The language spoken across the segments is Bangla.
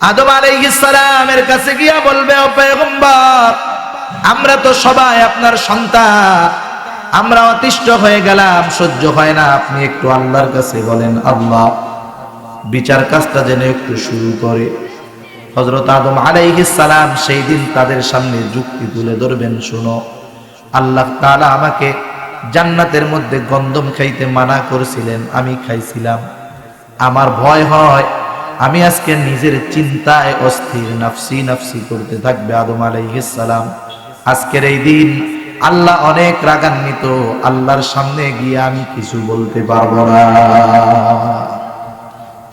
আদম আলাইহিস সালামের কাছে গিয়া বলবে, ও পয়গম্বর, আমরা তো সবাই আপনার সন্তান, আমরা অতিষ্ঠ হয়ে গেলাম, সহ্য হয় না, আপনি একটু আল্লাহর কাছে বলেন, আল্লাহ বিচার কাজটা যেন একটু শুরু করে। হযরত আদম আলাইহিস সালাম সেই দিন তাদের সামনে যুক্তি তুলে ধরবেন, শুনো, আল্লাহ তাআলা আমাকে জান্নাতের মধ্যে গন্ধম খাইতে মানা করেছিলেন, আমি খাইছিলাম। আমার ভয় হয় আমি আজকে নিজের চিন্তায় অস্থির, নাফসি নাফসি করতে থাকবে আদম আলাইহিস সালাম। আজকের এই দিন আল্লাহ অনেক রাগান্বিত, আল্লাহর সামনে গিয়ে আমি কিছু বলতে পারবো না।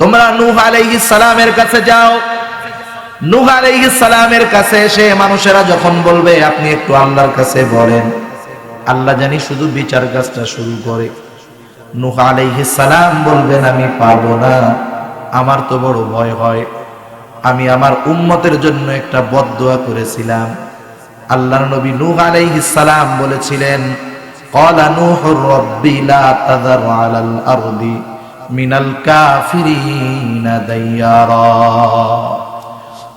তোমরা নূহ আলাইহিস সালামের কাছে যাও। নূহ আলাইহিস সালামের কাছে এসে মানুষেরা যখন বলবে আপনি একটু আল্লাহর কাছে বলেন, আল্লাহ জানি শুধু বিচার কাজটা শুরু করে। নূহ আলাইহিস সালাম বলবেন, আমি পারবো না, আমার তো বড় ভয় হয়, আমি আমার উম্মতের জন্য একটা বদদুয়া করেছিলাম। আল্লাহর নবী নূহ আলাইহিস সালাম বলেছিলেন, ক্বালা নূহুর রাব্বি লা তাযার আলাল আরদি মিনাল কাফিরিনা দাইয়ারা।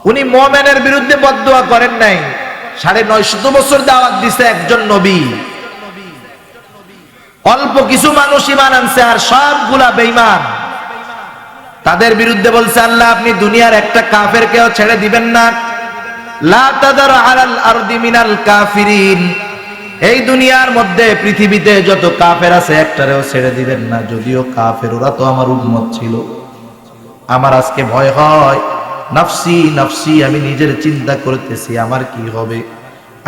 উনি মুমিনের বিরুদ্ধে বদদুয়া করেন নাই। 950 বছর দাওয়াত দিছে একজন নবী, অল্প কিছু মানুষ ঈমান আনছে আর সবগুলা বেঈমান। তাদের বিরুদ্ধে বলছে, আল্লাহ আপনি দুনিয়ার একটা কাফেরকেও ছেড়ে দিবেন না। লা তাদার আলাল আরদি মিনাল কাফিরিন, এই দুনিয়ার মধ্যে পৃথিবীতে যত কাফের আছে একটারেও ছেড়ে দিবেন না। যদিও কাফের, ওরা তো আমার উম্মত ছিল। আমার আজকে ভয় হয়, নাফসি নাফসি, আমি নিজের চিন্তা করতেছি আমার কি হবে।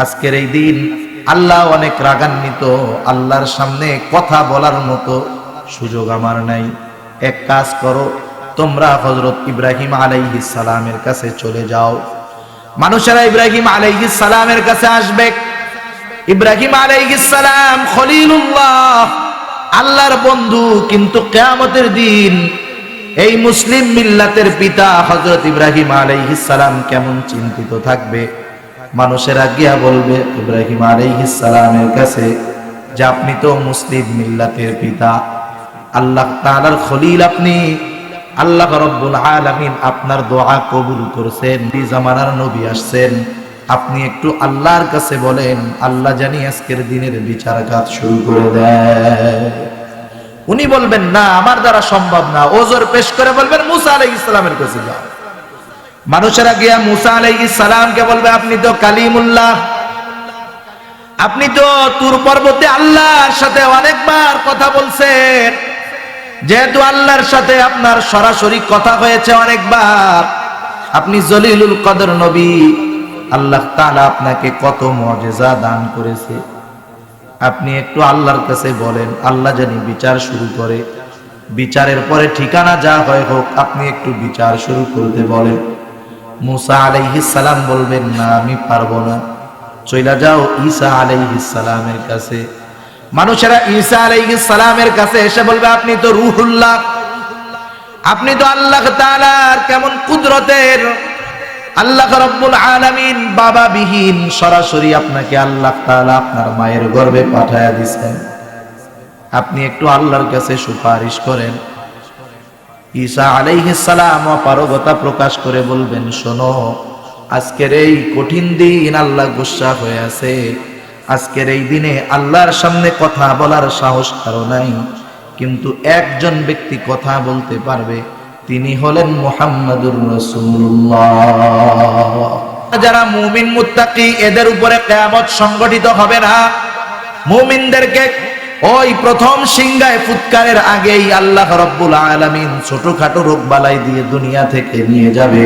আজকের এই দিন আল্লাহ অনেক রাগান্বিত, আল্লাহর সামনে কথা বলার মতো সুযোগ আমার নাই। এক কাজ করো, তোমরা হযরত ইব্রাহিম আলাইহিস সালামের কাছে চলে যাও। মানুষেরা ইব্রাহিম আলাইহিস সালামের কাছে আসবে। ইব্রাহিম আলাইহিস সালাম খলিলুল্লাহ, আল্লাহর বন্ধু, কিন্তু কিয়ামতের দিন এই মুসলিম মিল্লাতের পিতা হযরত ইব্রাহিম আলাইহিস সালাম কেমন চিন্তিত থাকবে। মানুষেরা গিয়া বলবে ইব্রাহিম আলাইহিস সালামের কাছে যে আপনি তো মুসলিম মিল্লাতের পিতা, আল্লাহ তাআলার খলিল আপনি, আল্লাহ রাব্বুল আলামিন আপনার দোয়া কবুল করেছেন, এই জামানার নবী আসছেন, আপনি একটু আল্লাহর কাছে বলেন, আল্লাহ জানি আজকের দিনের বিচার কাজ শুরু করে দেয়। উনি বলবেন, না আমার দ্বারা সম্ভব না, ওজর পেশ করে বলবেন মুসা আলাইহিস সালামের কাছে যাও। মানুষেরা গিয়া মুসা আলাইহিস সালামকে বলবে, আপনি তো কালিমুল্লাহ, আপনি তো তুর পর্বতে আল্লাহর সাথে অনেকবার কথা বলছেন, যেহেতু আল্লাহর সাথে আপনার সরাসরি কথা হয়েছে অনেকবার, আপনি জলিলুল কদর নবী, আল্লাহ তাআলা আপনাকে কত মুজিজা দান করেছে, আপনি একটু আল্লাহর কাছে বলেন, আল্লাহ জানি বিচার শুরু করে। বিচারের পরে ঠিকানা যা হয় হোক, আপনি একটু বিচার শুরু করতে বলেন। মুসা আলাইহিস সালাম বলবেন, না আমি পারবো না, চইলা যাও ঈসা আলাইহিস সালামের কাছে। মানুষেরা ঈসা আলাইহিস সালামের কাছে এসে বলবে, আপনি তো রূহুল্লাহ, আপনি তো আল্লাহ তাআলার কেমন কুদরতের, আল্লাহ রাব্বুল আলামিন বাবা বিহীন, সরাসরি আপনাকে আল্লাহ তাআলা আপনার মায়ের গর্ভে পাঠায়া দিয়েছেন, আপনি একটু আল্লাহর কাছে সুপারিশ করেন। ঈসা আলাইহিস সালাম অপারগতা প্রকাশ করে বলবেন, শোনো, আজকের এই কঠিন দিন আল্লাহ গুসা হয়ে আছে, আজকের এই দিনে আল্লাহর সামনে কথা বলার সাহস কারো নাই, কিন্তু একজন ব্যক্তি কথা বলতে পারবে, তিনি হলেন মুহাম্মাদুর রাসূলুল্লাহ। যারা মুমিন মুত্তাকি, এদের উপরে কিয়ামত সংগঠিত হবে না। মুমিনদেরকে ওই প্রথম সিংহায় ফুৎকারের আগেই আল্লাহ রাব্বুল আলামিন ছোটখাটো রোগ বালাই দিয়ে দুনিয়া থেকে নিয়ে যাবে।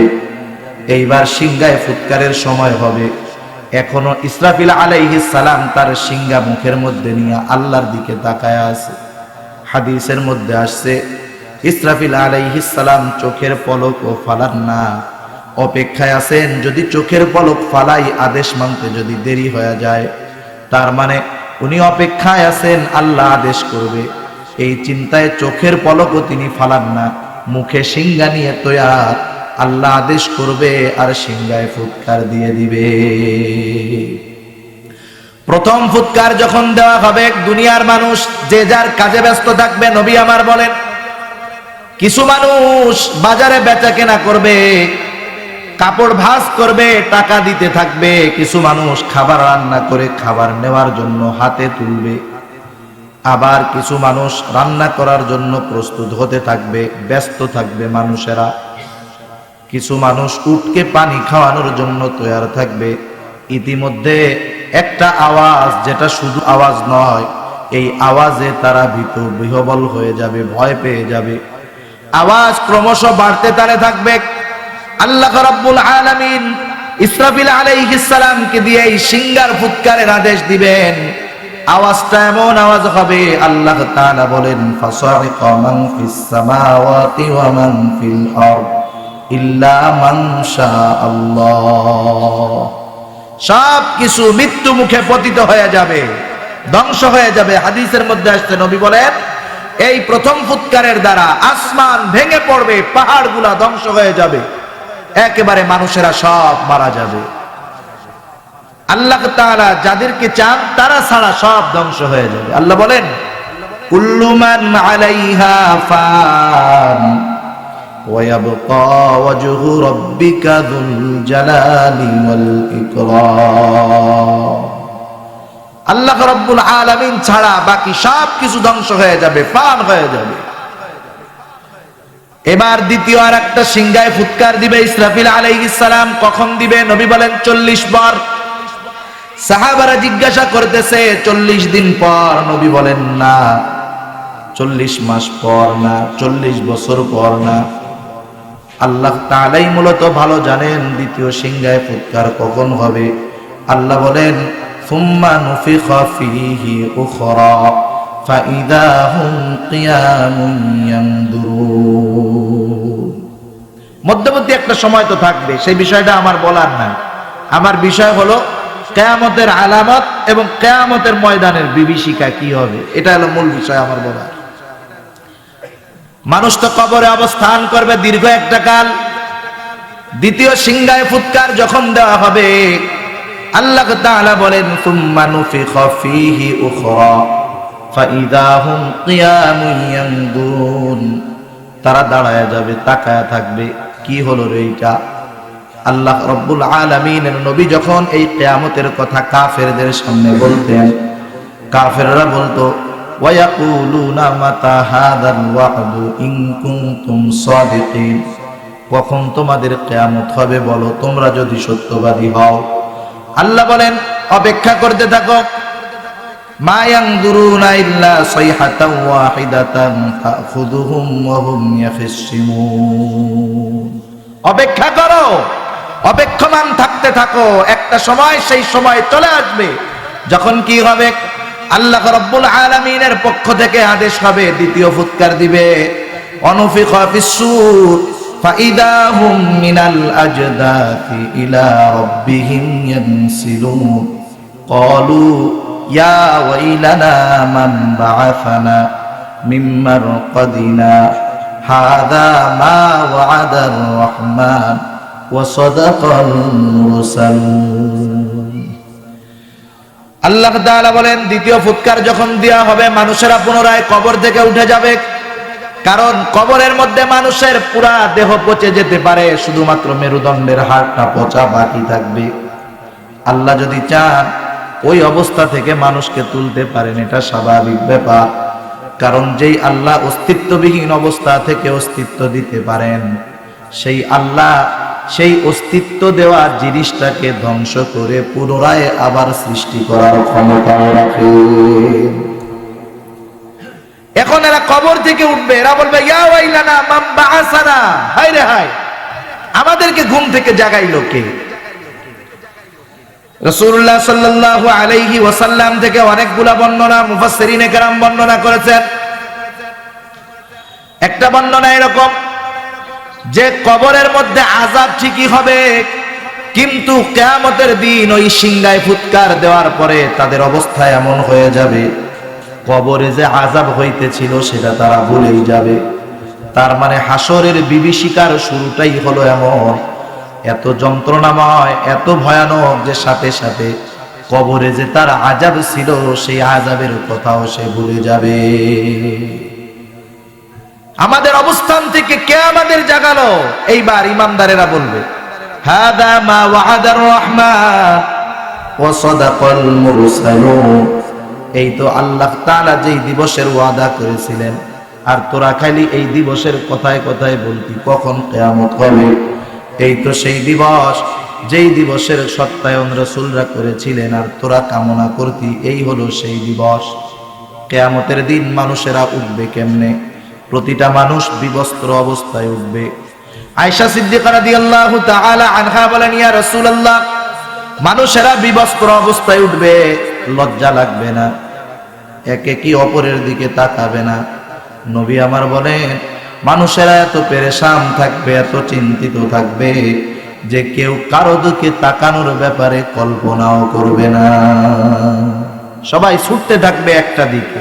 এইবার সিংহায় ফুৎকারের সময় হবে, এখনো ইসরাফিল আলাইহিস সালাম তার সিংহা মুখের মধ্যে নিয়ে আল্লাহর দিকে তাকায় আছে। হাদিসের মধ্যে আসছে, ইসরাফিল আলাইহিস সালাম চোখের পলকও ফালান না, অপেক্ষায় আছেন, যদি চোখের পলক ফালাই আদেশ মানতে যদি দেরি হয়ে যায়, তার মানে উনি অপেক্ষায় আছেন আল্লাহ আদেশ করবে, এই চিন্তায় চোখের পলকও তিনি ফালান না, মুখে সিংহা নিয়ে তৈয়ার, আল্লাহ আদেশ করবে আর সিংহায় ফুৎকার দিয়ে দিবে। প্রথম ফুৎকার যখন দেওয়া হবে, দুনিয়ার মানুষ যে যার কাজে ব্যস্ত থাকবে। নবী আমার বলেন, কিছু মানুষ বাজারে বেচা কেনা করবে, কাপড় ভাঁজ করবে, টাকা দিতে থাকবে। কিছু মানুষ খাবার রান্না করে খাবার নেওয়ার জন্য হাতে তুলবে, আবার কিছু মানুষ রান্না করার জন্য প্রস্তুত হতে থাকবে, ব্যস্ত থাকবে মানুষেরা। কিছু মানুষ উটকে পানি খাওয়ানোর জন্য তৈরি থাকবে। ইতিমধ্যে একটা আওয়াজ, যেটা শুধু আওয়াজ নয়, এই আওয়াজে তারা ভীত বিহ্বল হয়ে যাবে, ভয় পেয়ে যাবে। আওয়াজ ক্রমশ বাড়তে থাকবে। আল্লাহ রাব্বুল আলামিন ইসরাফিল আলাইহিস সালামকে দিয়ে এই সিঙ্গার ফুৎকারের আদেশ দিবেন। আওয়াজটা এমন আওয়াজ হবে, আল্লাহ তাআলা বলেন, ফাসাইকা মান ফিস সামাওয়াতি ওয়া মান ফিল আরদ ইল্লা মান শাআল্লাহ। সব কিছু মৃত্যু মুখে পতিত হয়ে যাবে, ধ্বংস হয়ে যাবে। হাদিসের মধ্যে আসছে, নবী বলেন, এই প্রথম ফুৎকারের দ্বারা আসমান ভেঙে পড়বে, পাহাড়গুলা ধ্বংস হয়ে যাবে, একেবারে মানুষেরা সব মারা যাবে। আল্লাহ তাআলা যাদেরকে চান তারা ছাড়া সব ধ্বংস হয়ে যাবে। আল্লাহ বলেন, কুল্লু মান আলাইহা ফান ওয়া ইয়াবকা ওয়াজহু রাব্বিকা যুল জালালি ওয়াল ইকরাম। আল্লাহ রাব্বুল আলামিন ছাড়া বাকি সব কিছু ধ্বংস হয়ে যাবে, ফান হয়ে যাবে। এবার দ্বিতীয় আর একটা সিংহায় ফুৎকার দিবে ইসরাফিল আলাইহিস সালাম। কখন দিবে? নবী বলেন 40 বার। সাহাবারা জিজ্ঞাসা করতেছে 40 দিন পর? নবী বলেন, না, 40 মাস পর না, 40 বছর পর না। আল্লাহ তাআলাই মূলত ভালো জানেন দ্বিতীয় সিংহায় ফুৎকার কখন হবে। আল্লাহ বলেন, সুম্মা নুফিখা ফীহি উখরা ফাইদা হুম কিয়ামুন ইয়ানদুরুন। মধ্যবর্তী একটা সময় তো থাকবে, সেই বিষয়টা আমার বলার নাই। আমার বিষয় হলো কিয়ামতের আলামত এবং কিয়ামতের ময়দানের বিভীষিকা কি হবে, এটা হলো মূল বিষয় আমার বলার। মানুষ তো কবরে অবস্থান করবে দীর্ঘ একটা কাল। দ্বিতীয় সিংহায় ফুৎকার যখন দেওয়া হবে, আল্লাহ তাআলা বলেন, সুম্মা নুফিখা ফীহি উখরা ফাইদা হুম কিয়ামুন ইয়ানদুরুন। তারা দাঁড়ায় যাবে, তাকায় থাকবে, কি হলো রে এটা? আল্লাহ রাব্বুল আলামিনের নবী যখন এই কিয়ামতের কথা কাফেরদের সামনে বলতেন, কাফেররা বলতো, ওয়া ইয়াকুলুনা মাতা হাযাল ওয়া'দু ইন কুনতুম সাদিকিন। কখন তোমাদের কিয়ামত হবে বলো, তোমরা যদি সত্যবাদী হও। আল্লাহ বলেন, অপেক্ষা করতে থাকো। মা ইয়ানজুরুনা ইল্লা সাইহাতান ওয়াহিদাতান তাখুযুহুম ওয়া হুম ইয়াখিসিমুন। অপেক্ষা করো, অপেক্ষমান থাকতে থাকো। একটা সময়, সেই সময় চলে আসবে যখন কি হবে? আল্লাহ রাব্বুল আলামিনের পক্ষ থেকে আদেশ হবে, দ্বিতীয় ফুৎকার দিবে। অনুফিখা ফিস-সূর ফাইদা হুম মিনাল আজদাথি ইলা রাব্বিহিম ইয়ানসিলুন। ক্বালু ইয়া ওয়াইলানা মান বা'আসানা মিন মারকাদিনা হাযা মা ওয়া'আদার রাহমান ওয়া সাদাকাল মুরসালুন। আল্লাহ তাআলা বলেন, দ্বিতীয় ফুৎকার যখন দেওয়া হবে, মানুষেরা পুনরায় কবর থেকে উঠে যাবে। কারণ কবরের মধ্যে মানুষের পুরা দেহ পচে যেতে পারে, শুধুমাত্র মেরুদণ্ডের হাড়টা পচা বাকি থাকবে। আল্লাহ যদি চান ওই অবস্থা থেকে মানুষকে তুলতে পারেন, এটা স্বাভাবিক ব্যাপার। কারণ যেই আল্লাহ অস্তিত্ববিহীন অবস্থা থেকে অস্তিত্ব দিতে পারেন, সেই আল্লাহ সেই অস্তিত্ব দেওয়া জিনিসটাকে ধ্বংস করে পুনরায় আবার সৃষ্টি করার ক্ষমতা রাখেন। এখন এরা কবর থেকে উঠবে, এরা বলবে, ইয়া ওয়াইলানা মান বা'আসানা। হায় রে হায়, আমাদেরকে ঘুম থেকে জাগাইলো কে? রাসূলুল্লাহ সাল্লাল্লাহু আলাইহি ওয়াসাল্লাম থেকে অনেকগুলা বর্ণনা মুফাসসিরিনে কেরাম বর্ণনা করেছেন। একটা বর্ণনা এরকম যে কবরের মধ্যে আযাব ঠিকই হবে, কিন্তু কিয়ামতের দিন ওই সিংহায় ফুৎকার দেওয়ার পরে তাদের অবস্থা এমন হয়ে যাবে, কবরে যে আযাব হইতেছিল সেটা তারা ভুলেই যাবে। তার মানে হাসরের বিভীষিকার শুরুটাই হলো এমন, এত যন্ত্রণাময়, এত ভয়ানক যে সাথে সাথে কবরে যে তার আযাব ছিল সেই আযাবের কথাও সে ভুলে যাবে। আমাদের অবস্থান থেকে কে আমাদের জাগালো? এইবার ইমানদারেরা বলবে, হাদা মা ওয়া'দার রহমান ওয়া সাদাকাল মুরসালুন। এই তো আল্লাহ তাআলা যেই দিবসের ওয়াদা করেছিলেন, আর তোরা খালি এই দিবসের কথায় কথায় বলতি কখন কিয়ামত হবে। এই তো সেই দিবস যেই দিবসের সত্যায়ন রাসূলরা করেছিলেন, আর তোরা কামনা করতি, এই হলো সেই দিবস। কিয়ামতের দিন মানুষেরা উঠবে কেমনে? প্রতিটা মানুষ বিবস্ত্র অবস্থায় উঠবে। আয়েশা সিদ্দিকা রাদিয়াল্লাহু তাআলা আনহা বলেন, ইয়া রাসূলুল্লাহ, মানুষেরা বিবস্ত্র অবস্থায় উঠবে, লজ্জা লাগবে না? একে কি অপরের দিকে তাকাবে না? নবী আমার বলেন, মানুষেরা এত পেরেশান থাকবে, এত চিন্তিত থাকবে যে কেউ কারো দিকে তাকানোর ব্যাপারে কল্পনাও করবে না। সবাই ছুটতে থাকবে একটা দিকে।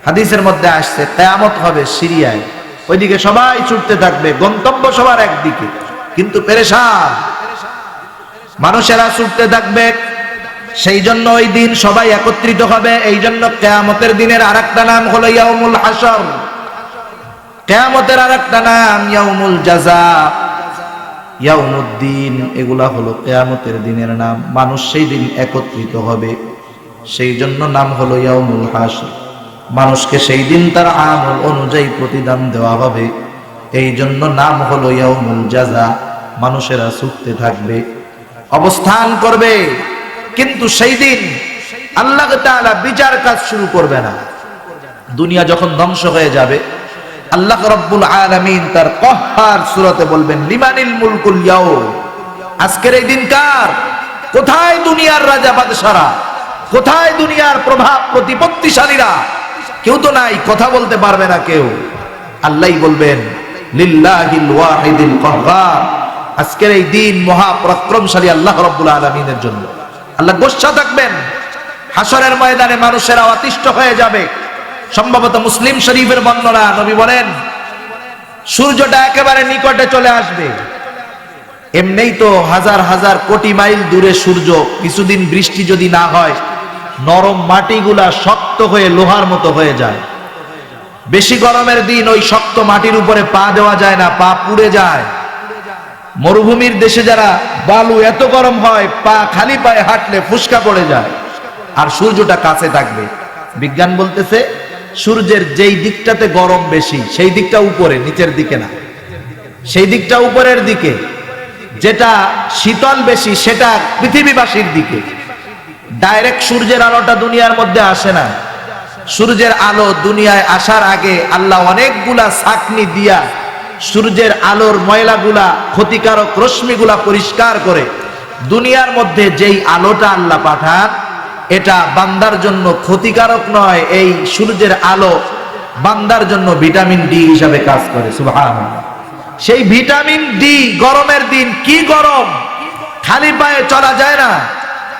হাদিসের মধ্যে আসছে কিয়ামত হবে সিরিয়ায়, ওইদিকে সবাই ছুটতে থাকবে, গন্তব্য সবার একদিকে, কিন্তু পেরেশান। মানুষেরা ছুটতে থাকবে, সেই জন্য ওই দিন সবাই একত্রিত হবে। এই জন্য কিয়ামতের দিনের আরেকটা নাম হলো ইয়াউমুল হাশর। কিয়ামতের আরেকটা নাম ইয়াউমুল জাযা, ইয়াউমুদ্দিন। এগুলা হলো কিয়ামতের দিনের নাম। মানুষ সেই দিন একত্রিত হবে, সেই জন্য নাম হলো ইয়াউমুল হাশর। মানুষকে সেই দিন তার আমল অনুযায়ী প্রতিদান দেওয়া হবে, এই জন্য নাম হলো ইয়াউমুল জাযা। মানুষেরা ছুটতে থাকবে, অবস্থান করবে, কিন্তু সেই দিন আল্লাহ তাআলা বিচার কাজ শুরু করবে না। দুনিয়া যখন ধ্বংস হয়ে যাবে, আল্লাহ রাব্বুল আলামিন তার কহ্হার সূরাতে বলবেন, লিমানিল মুলকুল ইয়াউম, আজকের এই দিন কার? কোথায় দুনিয়ার রাজা বাদশারা? কোথায় দুনিয়ার প্রভাব প্রতিপত্তিশালীরা? কেউ তো নাই, কথা বলতে পারবে না কেউ। আল্লাহই বলবেন, লিল্লাহিল ওয়াহিদিল কাহ্হার, আজকের এই দিন মহাপরাক্রমশালী আল্লাহ রাব্বুল আলামিনের জন্য। আল্লাহ গোসা থাকবেন। হাসরের ময়দানে মানুষেরা অতিষ্ঠ হয়ে যাবে। সম্ভবত মুসলিম শরীফের বর্ণনা, নবী বলেন সূর্যটা একেবারে নিকটে চলে আসবে। এমনিই তো হাজার হাজার কোটি মাইল দূরে সূর্য। কিছুদিন বৃষ্টি যদি না হয়, নরম মাটিগুলা শক্ত হয়ে লোহার মতো হয়ে যায়। বেশি গরমের দিন ওই শক্ত মাটির উপরে পা দেওয়া যায় না, পা পুড়ে যায়। মরুভূমির দেশে যারা বালু, এত গরম হয় পা খালি পায়ে হাঁটলে ফুসকা পড়ে যায়। আর সূর্যটা কাছে থাকবে। বিজ্ঞান বলতেছে সূর্যের যেই দিকটাতে গরম বেশি সেই দিকটা উপরে, নিচের দিকে না। সেই দিকটা উপরের দিকে। যেটা শীতল বেশি সেটা পৃথিবীবাসীর দিকে। ডাইরেক্ট সূর্যের আলোটা দুনিয়ার মধ্যে আসে না। সূর্যের আলো দুনিয়ায় আসার আগে আল্লাহ অনেকগুলা ছাঁকনি দিয়া সূর্যের আলোর ময়লাগুলা, ক্ষতিকারক রশ্মিগুলা পরিষ্কার করে দুনিয়ার মধ্যে যেই আলোটা আল্লাহ পাঠান, এটা বান্দার জন্য ক্ষতিকারক নয়। এই সূর্যের আলো বান্দার জন্য ভিটামিন ডি হিসাবে কাজ করে। সুবহানাল্লাহ। সেই ভিটামিন ডি, গরমের দিন কি গরম, খালি পায়ে চলা যায় না।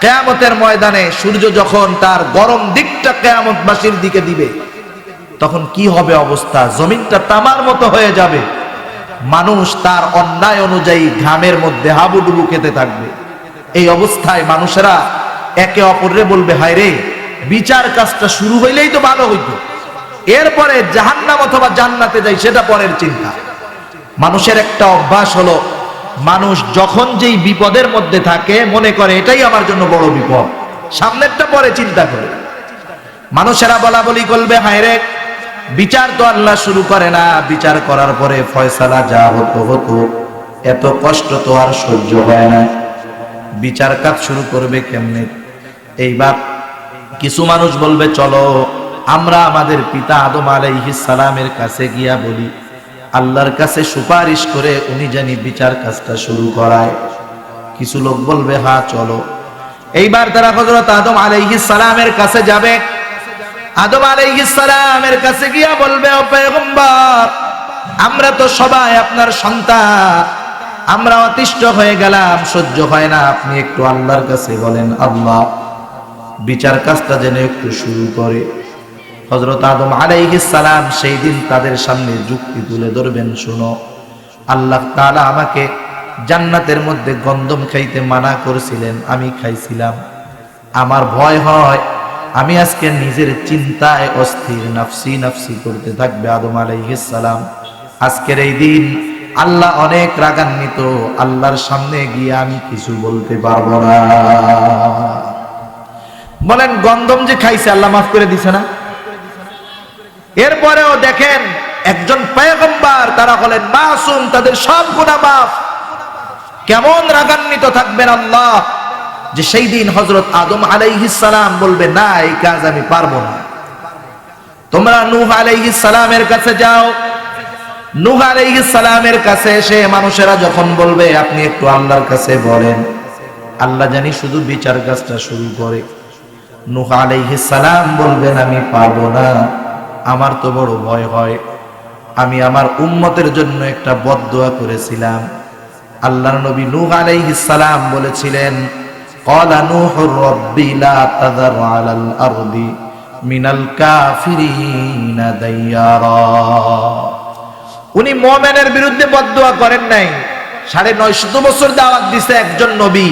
কিয়ামতের ময়দানে সূর্য যখন তার গরম দিকটা কিয়ামতবাসীর দিকে দিবে, তখন কি হবে অবস্থা? জমিনটা তামার মতো হয়ে যাবে। মানুষ তার অন্যায় অনুযায়ী ঘামের মধ্যে হাবুডুবু খেতে থাকবে। এই অবস্থায় মানুষেরা একে অপররে বলবে, হায় রে, বিচার কাজটা শুরু হইলেই তো ভালো হইতো, এরপরে জাহান্নাম অথবা জান্নাতে যাই সেটা পরের চিন্তা। মানুষের একটা অভ্যাস হলো, মানুষ যখন যেই বিপদের মধ্যে থাকে মনে করে এটাই আমার জন্য বড় বিপদ, সামনেরটা পরে চিন্তা করে। মানুষেরা বলা বলি করবে, হায় রে, বিচার তো আল্লাহ শুরু করে না, বিচার করার পরে ফয়সালা যা হতো হতো, এত কষ্ট তো আর সহ্য হয় না, বিচার কাজ শুরু করবে কেমনে? এইবার কিছু মানুষ বলবে, চলো আমরা আমাদের পিতা আদম আলাইহিস সালামের কাছে গিয়া বলি, আল্লাহর কাছে সুপারিশ করে উনি জানি বিচার কাজটা শুরু করায়। কিছু লোক বলবে, হ্যাঁ চলো। এইবার তারা হযরত আদম আলাইহিস সালামের কাছে যাবে। আদম আলাইহিস সালামের কাছে গিয়া বলবে, ও পয়গম্বর, আমরা তো সবাই আপনার সন্তান, আমরা অতিষ্ঠ হয়ে গেলাম, সহ্য হয় না, আপনি একটু আল্লাহর কাছে বলেন, আল্লাহ বিচার কাজটা যেন একটু শুরু করে। হযরত আদম আলাইহিস সালাম সেই দিন তাদের সামনে যুক্তি তুলে ধরবেন, শুনো, আল্লাহ তাআলা আমাকে জান্নাতের মধ্যে গন্ধম খাইতে মানা করেছিলেন, আমি খাইছিলাম। আমার ভয় হয় আমি আজকে নিজের চিন্তায় অস্থির, নাফসি নাফসি করতে থাকবে আদম আলাইহিস সালাম। আজকের এই দিন আল্লাহ অনেক রাগান্বিত, আল্লাহর সামনে গিয়ে আমি কিছু বলতে পারবো না। বলেন গন্ধম যে খাইছে আল্লাহ মাফ করে দিছে না? এরপরেও দেখেন একজন পয়গম্বর, তারা হলেন মাসুম, তাদের সব গুনাহ মাফ। কেমন রাগান্বিত থাকবেন আল্লাহ, যে সেই দিন হযরত আদম আলাইহিস সালাম বলবে না, এই কাজ আমি পারবো না। তোমরা নূহ আলাইহিস সালামের কাছে যাও। নূহ আলাইহিস সালামের কাছে এসে মানুষেরা যখন বলবে আপনি একটু আল্লাহর কাছে বলেন, আল্লাহ জানি শুধু বিচার কাজটা শুরু করে। নূহ আলাইহিস সালাম বলবেন আমি পারবো না, আমার তো বড় ভয় হয়। আমি আমার উম্মতের জন্য একটা বদদুয়া করেছিলাম। আল্লাহর নবী নূহ আলাইহিস সালাম বলেছিলেন, ক্বালা নূহুর রাব্বি লা তাযার আলাল আরদি মিনাল কাফিরিনা দাইয়ারা। উনি মুমিনের বিরুদ্ধে বদদুয়া করেন নাই। 950 বছর দাওয়াত দিছে একজন নবী,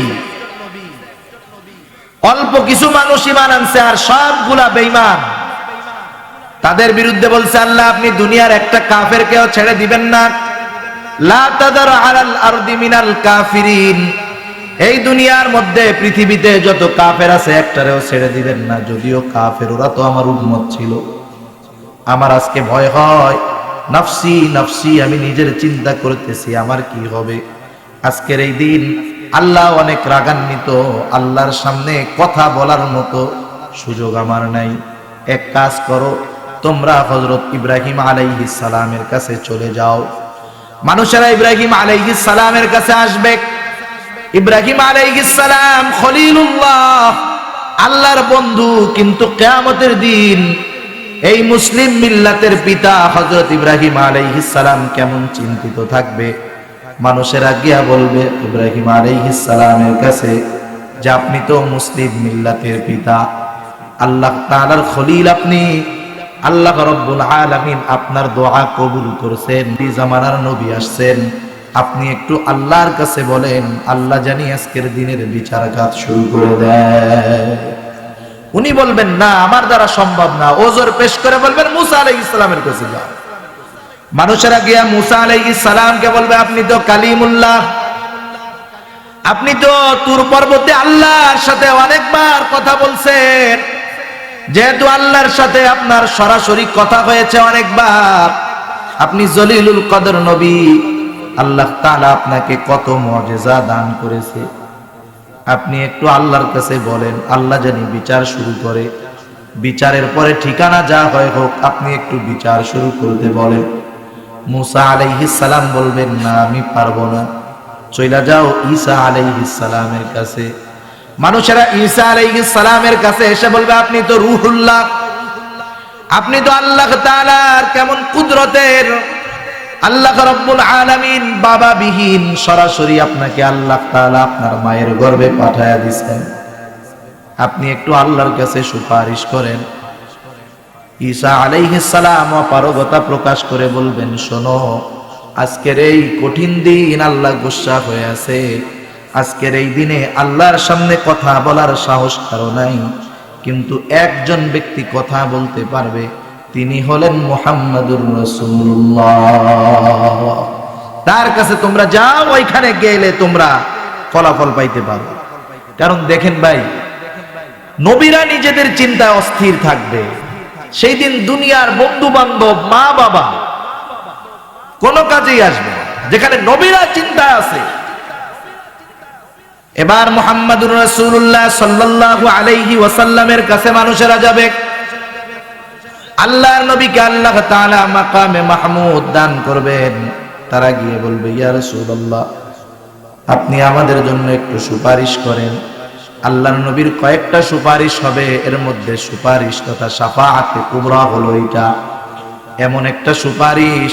অল্প কিছু মানুষ ঈমান আনছে আর সবগুলা বেঈমান। তাদের বিরুদ্ধে বলছে আল্লাহ আপনি দুনিয়ার একটা কাফেরকেও ছেড়ে দিবেন না। লা তাদার আলাল আরদি মিনাল কাফিরিন, এই দুনিয়ার মধ্যে পৃথিবীতে যত কাফের আছে একটারেও ছেড়ে দিবেন না। যদিও কাফের, ওরা তো আমার উম্মত ছিল। আমার আজকে ভয় হয়, নফসি নফসি, আমি নিজের চিন্তা করতেছি আমার কি হবে। আজকের এই দিন আল্লাহ অনেক রাগান্বিত, আল্লাহর সামনে কথা বলার মতো সুযোগ আমার নাই। এক কাজ করো, তোমরা হযরত ইব্রাহিম আলাইহিস সালামের কাছে চলে যাও। মানুষেরা ইব্রাহিম আলাইহিস সালামের কাছে আসবে। ইব্রাহিম আলাইহিস সালাম খলিলুল্লাহ, আল্লাহর বন্ধু, কিন্তু কিয়ামতের দিন এই মুসলিম মিল্লাতের পিতা হযরত ইব্রাহিম আলাইহিস সালাম কেমন চিন্তিত থাকবে। মানুষেরা গিয়া বলবে ইব্রাহিম আলাইহিস সালামের কাছে যে আপনি তো মুসলিম মিল্লাতের পিতা, আল্লাহ তাআলার খলিল আপনি, আল্লাহ রাব্বুল আলামিন আপনার দোয়া কবুল করেছেন, এই জামানার নবী আসছেন, আপনি একটু আল্লাহর কাছে বলেন আল্লাহ জানি আজকের দিনের বিচার কাজ শুরু করে দেয়। উনি বলবেন না, আমার দ্বারা সম্ভব না। ওজর পেশ করে বলবেন মুসা আলাইহিস সালামের কাছে যাও। মানুষেরা গিয়া মুসা আলাইহিস সালামকে বলবে আপনি তো কালিমুল্লাহ, আপনি তো তুর পর্বতে আল্লাহর সাথে অনেকবার কথা বলছেন। যেহেতু আল্লাহর সাথে আপনার সরাসরি কথা হয়েছে অনেকবার, আপনি জলিলুল কদর নবী, আল্লাহ তাআলা আপনাকে কত মুজিজা দান করেছে। আপনি একটু আল্লাহর কাছে বলেন আল্লাহ জানি বিচার শুরু করে। বিচারের পরে ঠিকানা যা হয় হোক, আপনি একটু বিচার শুরু করতে বলেন। মুসা আলাইহিস সালাম বলবেন না, আমি পারবো না। চইলা যাও ঈসা আলাইহিস সালামের কাছে। মানুষেরা ঈসা আলাইহিস সালামের কাছে এসে বলবে আপনি তো রূহুল্লাহ, আপনি তো আল্লাহ তাআলার কেমন কুদরতের, আল্লাহ রাব্বুল আলামিন বাবা বিহীন, সরাসরি আপনাকে আল্লাহ তাআলা আপনার মায়ের গর্ভে পাঠায়া দিয়েছেন। আপনি একটু আল্লাহর কাছে সুপারিশ করেন। ঈসা আলাইহিস সালাম অপারগতা প্রকাশ করে বলবেন শোনো, আজকের এই কঠিন দিন আল্লাহ গুসা হয়ে আছে। আজকের এই দিনে আল্লাহর সামনে কথা বলার সাহস কারো নাই, কিন্তু একজন ব্যক্তি কথা বলতে পারবে, তিনি হলেন মুহাম্মাদুর রাসূলুল্লাহ। তার কাছে তোমরা যাও, ওইখানে গেলে তোমরা ফলাফল পাইতে পারো। কারণ দেখেন ভাই, নবীরা নিজেদের চিন্তায় অস্থির থাকবে। সেই দিন দুনিয়ার বন্ধু বান্ধব, মা বাবা কোনো কাজেই আসবে না, যেখানে নবীরা চিন্তায় আছে। এবার মুহাম্মাদুর রাসূলুল্লাহ সাল্লাল্লাহু আলাইহি ওয়াসাল্লামের কাছে মানুষেরা যাবে। আল্লাহর নবীকে আল্লাহ তাআলা মাকামে মাহমুদ দান করবেন। তারা গিয়ে বলবে ইয়া রাসূলুল্লাহ, আপনি আমাদের জন্য একটু সুপারিশ করেন। আল্লাহর নবীর কয়েকটা সুপারিশ হবে, এর মধ্যে সুপারিশ তথা শাফাআতে কুবরা হলো এটা। এমন একটা সুপারিশ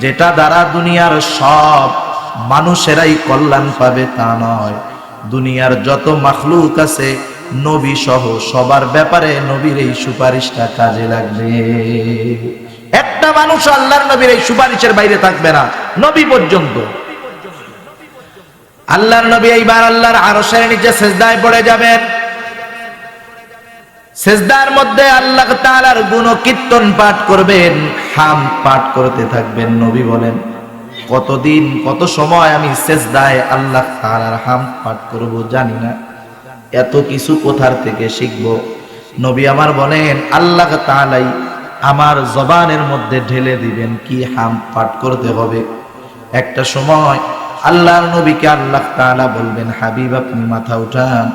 যেটা দ্বারা দুনিয়ার সব মানুষেরাই কল্যাণ পাবে তা নয়, দুনিয়ার যত মাখলুক আছে নবী সহ সবার ব্যাপারে নবীর এই সুপারিশটা কাজে লাগবে। একটা মানুষ আল্লাহর নবীর এই সুপারিশের বাইরে থাকবে না, নবী পর্যন্ত। আল্লাহর নবী এইবার আল্লাহর আরশের নিচে সিজদায় পড়ে যাবেন। সিজদার মধ্যে আল্লাহ তাআলার গুণ কীর্তন পাঠ করবেন, হামদ পাঠ করতে থাকবেন। নবী বলেন কতদিন কত সময় আমি সেজদায় আল্লাহ তাআলার হামদ পাঠ করব জানি না, এত কিছু কোথার থেকে শিখব। নবী আমার বলেন আল্লাহ তাআলাই আমার জবানের মধ্যে ঢেলে দিবেন কি হামদ পাঠ করতে হবে। একটা সময় আল্লাহর নবীকে আল্লাহ তাআলা বলবেন, হাবিব আপনি মাথা উঠান,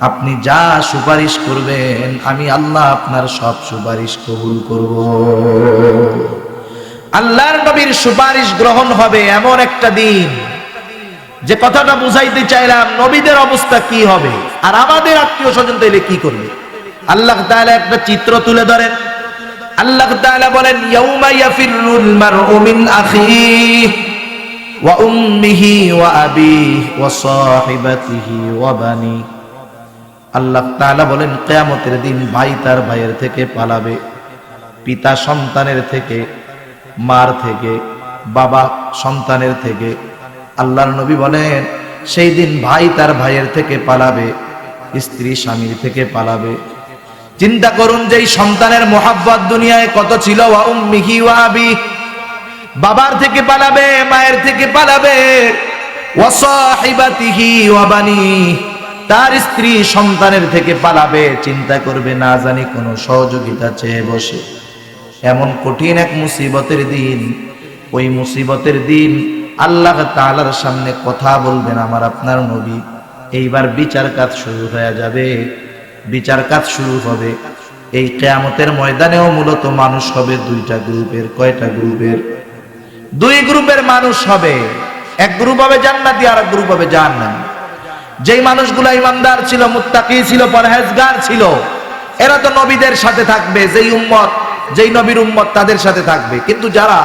আপনি যা সুপারিশ করবেন আমি আল্লাহ আপনার সব সুপারিশ কবুল করব। আল্লাহর নবীর সুপারিশ গ্রহণ হবে এমন একটা দিন, যে কথাটা বুঝাইতে চাইলাম নবীদের অবস্থা কি হবে আর আমাদের আত্মীয় স্বজন তাইলে কি করবে। আল্লাহ তাআলা একটা চিত্র তুলে ধরেন। আল্লাহ তাআলা বলেন, ইয়াউমা ইয়াফিরুল মারউ মিন আখিহি ওয়া উম্মিহি ওয়া আবিহি ওয়া সাহিবাতিহি ওয়া বানি। আল্লাহ তাআলা বলেন কিয়ামতের দিন ভাই তার ভাইয়ের থেকে পালাবে, পিতা সন্তানের থেকে, মার থেকে, বাবা সন্তানের থেকে। আল্লাহর নবী বলেন সেই দিন ভাই তার ভাইয়ের থেকে পালাবে, স্ত্রী স্বামীর থেকে পালাবে। চিন্তা করুন যে সন্তানের মোহাব্বত দুনিয়ায় কত ছিল। ওয়া উম্মিহি ওয়া আবি, বাবার থেকে পালাবে, মায়ের থেকে পালাবে। ওয়া সাহিবাতিহি ওয়া বানি, তার স্ত্রী সন্তানের থেকে পালাবে। চিন্তা করবে না জানি কোন সহযোগিতা চেয়ে বসে। এমন কঠিন এক মুসিবতের দিন, ওই মুসিবতের দিন আল্লাহ তাআলার সামনে কথা বলবেন আমার আপনার নবী। এইবার বিচার কাজ শুরু হয়ে যাবে, বিচার কাজ শুরু হবে। এই কিয়ামতের ময়দানেও মূলত মানুষ হবে দুইটা গ্রুপের। কয়টা গ্রুপের? দুই গ্রুপের মানুষ হবে। এক গ্রুপ হবে জান্নাতি আর এক গ্রুপ হবে জাহান্নামী। যেই মানুষগুলো ইমানদার ছিল, মুত্তাকি ছিল, পরহেজগার ছিল, এরা তো নবীদের সাথে থাকবে। যেই উম্মত, যেই নবীর উম্মত তাদের সাথে থাকবে। কিন্তু যারা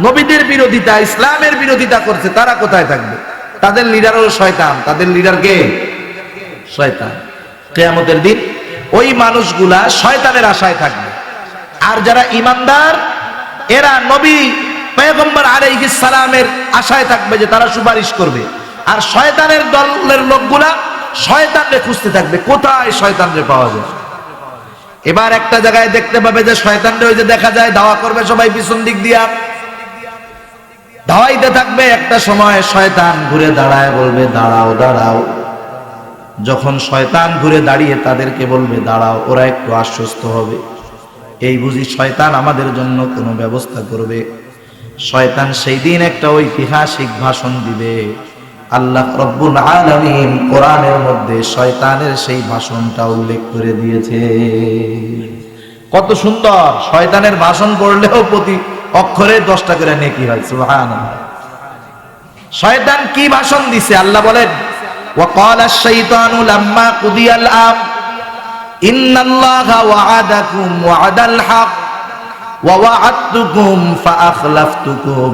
নবীদের বিরোধিতা, ইসলামের বিরোধিতা করছে তারা কোথায় থাকবে? তাদের লিডার হলো শয়তান। তাদের লিডার কে? শয়তান। কিয়ামতের দিন ওই মানুষগুলা শয়তানের আশায় থাকবে। আর যারা ইমানদার এরা নবী পয়গম্বর আলাইহিস সালামের আশায় থাকবে যে তারা সুপারিশ করবে। আর শয়তানের দলের লোকগুলা শয়তানকে খুঁজতে থাকবে, কোথায় শয়তানকে পাওয়া যায়। এবার একটা জায়গায় দেখতে পাবে যে শয়তানরে ওই যে দেখা যায় ধাওয়া করবে সবাই পিছন দিক দিয়া ধাওয়াইতে থাকবে। একটা সময় শয়তান ঘুরে দাঁড়ায় বলবে দাঁড়াও দাঁড়াও। যখন শয়তান ঘুরে দাঁড়িয়ে তাদেরকে বলবে দাঁড়াও, ওরা একটু আশ্বস্ত হবে, এই বুঝি শয়তান আমাদের জন্য কোনো ব্যবস্থা করবে। শয়তান সেই দিন একটা ঐতিহাসিক ভাষণ দিবে। আল্লাহ রব্বুল আলামিন কোরআনের মধ্যে শয়তানের সেই ভাষণটা উল্লেখ করে দিয়েছে। কত সুন্দর! শয়তানের ভাষণ পড়লেও প্রতি অক্ষরে 10টা করে নেকি হয়। সুবহানাল্লাহ। শয়তান কি ভাষণ দিছে আল্লাহ বলেন, وقال الشيطان لما قضي الأمر إن الله وعدكم وعد الحق ووعدتكم فأخلفتكم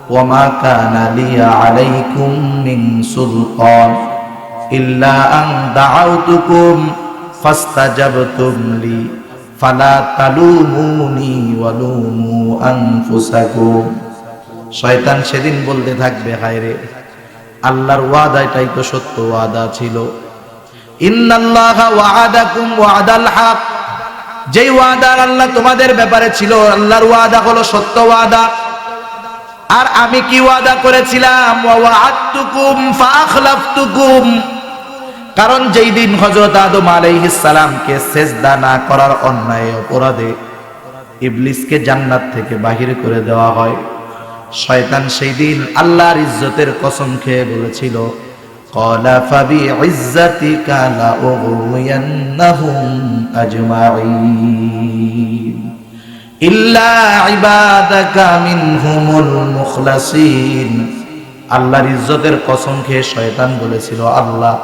وما كان لي عليكم من سلطان إلا أن دعوتكم فاستجبتم لي فلا تلوموني ولوموا أنفسكم। শয়তান সেদিন বলতে থাকবে, হায় রে, আল্লাহর ওয়াদাটাই তো সত্য ওয়াদা ছিল। ইন্নাল্লাহা ওয়া'আদাকুম ওয়া'দাল হক, যেই ওয়াদা আল্লাহ তোমাদের ব্যাপারে ছিল, আল্লাহর ওয়াদা হলো সত্য ওয়াদা। আর আমি কি ওয়াদা করেছিলাম? ওয়া'আদতুকুম ফাআখলাফতুকুম, কারণ যেই দিন হযরত আদম আলাইহিস সালামকে সিজদা না করার অন্যায় অপরাধে ইবলিসকে জান্নাত থেকে বাহির করে দেওয়া হয়, শয়তান সেই দিন আল্লাহর ইজ্জতের কসম খেয়ে বলেছিল, ক্বালা ফাবিইজ্জাতিকা লাউগওয়িয়ান্নাহুম আজমাঈন ইল্লা ইবাদাকা মিনহুমুল মুখলাসিন। আল্লাহর ইজ্জতের কসম খেয়ে শয়তান বলেছিল, আল্লাহ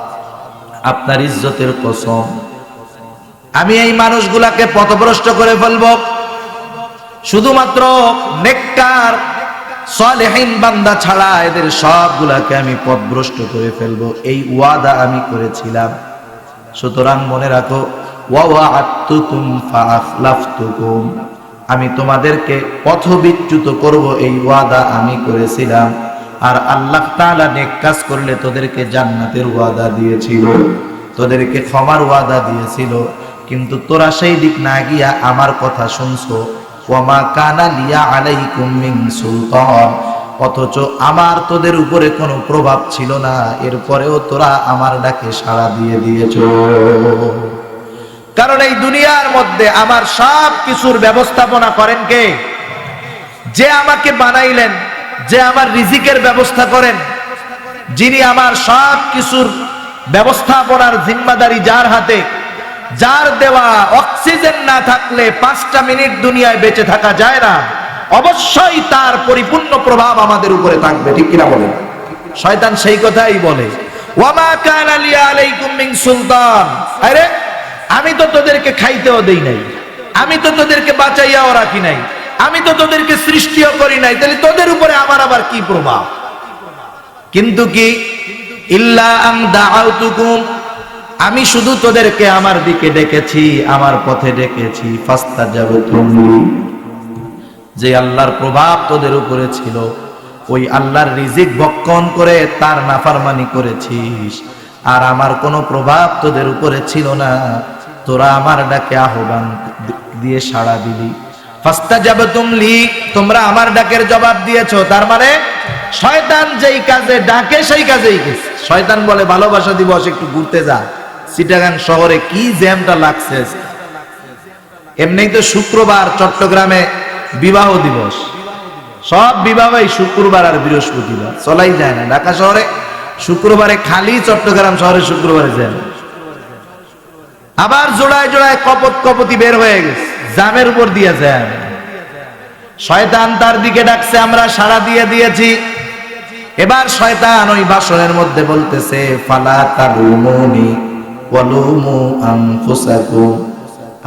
আপনার ইজ্জতের কসম, আমি এই মানুষগুলাকে পথভ্রষ্ট করে ফেলব, শুধুমাত্র নেককার সালেহীন বান্দা ছাড়া এদের সবগুলাকে আমি পথভ্রষ্ট করে ফেলবো, এই ওয়াদা আমি করেছিলাম। সুতরাং মনে রাখো, ওয়া'আদতুকুম ফাআখলাফতুকুম, আমি তোমাদেরকে পথবিচ্যুত করব, এই ওয়াদা আমি করেছিলাম। আর আল্লাহ তাআলা নেক কাজ করলে তোদেরকে জান্নাতের ওয়াদা দিয়েছিল, তোদেরকে ক্ষমার ওয়াদা দিয়েছিল, কিন্তু তোরা সেই দিক না গিয়া আমার কথা শুনছো। ওয়ামা কানা লিয়া আলাইকুম মিন সুলতান, অথচ আমার তোদের উপরে কোনো প্রভাব ছিল না, এরপরেও তোরা আমার ডাকে সাড়া দিয়ে দিয়েছ। কারণ এই দুনিয়ার মধ্যে আমার সব কিছুর ব্যবস্থাপনা করেন কে? যে আমাকে বানাইলেন, যে আমার রিজিকের ব্যবস্থা করেন, যিনি আমার সব কিছুর ব্যবস্থাপনার জিম্মাদারি যার হাতে, যার দেওয়া অক্সিজেন না থাকলে 5টা মিনিট দুনিয়ায় বেঁচে থাকা যায় না, অবশ্যই তার পরিপূর্ণ প্রভাব আমাদের উপরে থাকবে। ঠিক কিনা বলেন? শয়তান সেই কথাই বলে, ওয়ামা কানা লি আলাইকুম মিন সুলতান। আরে আমি তো তোদেরকে খাইতেও দেই নাই, আমি তো তোদেরকে বাঁচাইয়াও রাখি নাই, আমি তো তোদেরকে সৃষ্টিও করি নাই, তাহলে তোদের উপরে আমার আবার কি প্রভাব? কিন্তু কি, ইল্লা আন দাআউতুকুম, আমি শুধু তোদেরকে আমার দিকে ডেকেছি, আমার পথে ডেকেছি। ফাস্তাজাবতুম লি, যে আল্লাহর প্রভাব তোদের উপরে ছিল, ওই আল্লাহর রিজিক ভক্ষণ করে তার নাফরমানি করেছিস, আর আমার কোনো প্রভাব তোদের উপরে ছিল না, তোরা আমার ডাকে আহ্বান দিয়ে সাড়া দিলি। ফাস্তাজাবতুম লি, তোমরা আমার ডাকের জবাব দিয়েছো। তার মানে শয়তান যেই কাজে ডাকে সেই কাজেই গেছে। শয়তান বলে ভালোবাসা দিবস একটু ঘুরতে যা, চিটাগাং শহরে কি জ্যামটা লাগছে। এমনি তো শুক্রবার চট্টগ্রামে বিবাহ দিবস, সব বিবাহই শুক্রবার আর বৃহস্পতিবার, চলাই যায় না। ঢাকা শহরে শুক্রবারে খালি, চট্টগ্রাম শহরে শুক্রবারে যায়। আবার জোড়ায় জোড়ায় কপতি বের হয়ে গেছে, জামের উপর দিয়ে যায়। শয়তান তার দিকে ডাকছে, আমরা সাড়া দিয়ে দিয়েছি। এবার শয়তান ওই বাসনের মধ্যে বলতেছে, ফালা তালুমুনি ওয়ালুমু আনফুসাকুম,